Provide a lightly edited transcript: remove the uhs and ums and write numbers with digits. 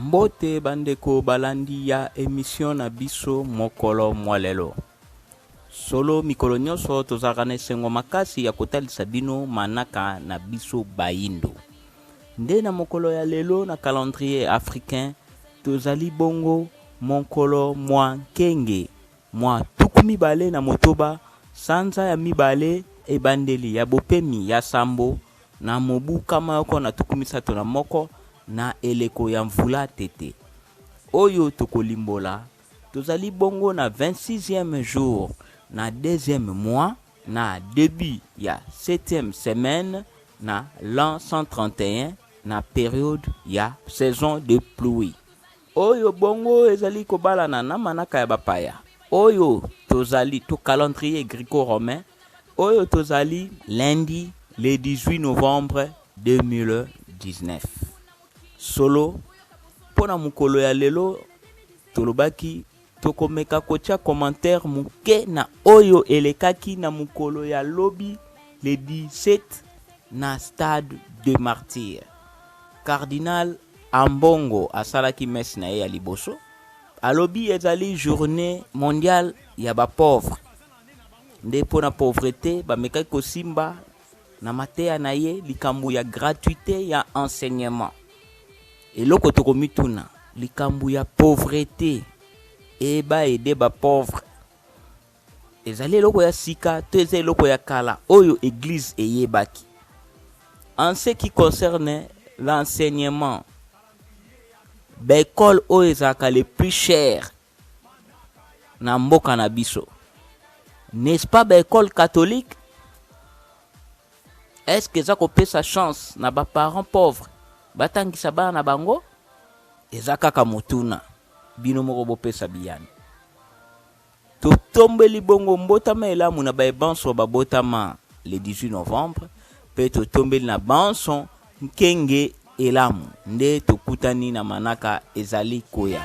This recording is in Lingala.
Mbote bandeko balandi ya émission na biso mokolo mwalelo. Solo mikolo nyonso tozalaka na esengo makasi ya kotalisa bino manaka na biso bayindo. Nde na mokolo ya lelo na calendrier africain tozali bongo mokolo mwa nkenge mwa tukumi bale na motoba sanza ya mibale ebandeli ya bopemi ya sambo na mobu kama yoko na tukumi sato na moko na eleko ya mvula tete. Oyo tokolimbola tozali bongo na 26e jour na 2e mois na début ya 7e semaine na l'an 131 na période ya saison de pluie. Oyo bongo ezali kobalana na manaka ya bapaya. Oyo tozali to calendrier gréco-romain. Oyo tozali lundi le 18 novembre 2019. Solo pona mukolo ya lelo tolobaki tokomeka kotia commentaire muke na oyo elekaki na mukolo ya lobi le 17 na stade de martyr. Cardinal Ambongo asalaki messe na ye ya liboso. Alobi ezali journée mondiale ya ba pauvre. Nde pona pauvreté bamekaki kosimba na mateya na ye likambo ya gratuité ya enseignement. Eloko tokomituna likambo ya pauvreté eba ede ba pauvre. Ezali eloko ya sika to ezali eloko ya kala oyo église eyebaki. En ce qui concerne l'enseignement, l'école oyo ezaka le plus cher na mboka na biso. N'est-ce pas l'école catholique? Est-ce que ça kopesa sa chance na ba parents pauvres? Batangisa bana na bango? Ezaka kamotuna bino moko bopesa biyani. Totombeli bongo mbotama elamu na baebanso babotama le 18 novembre. Pe totombeli na banson nkenge elamu nde tokutani na manaka ezali koya.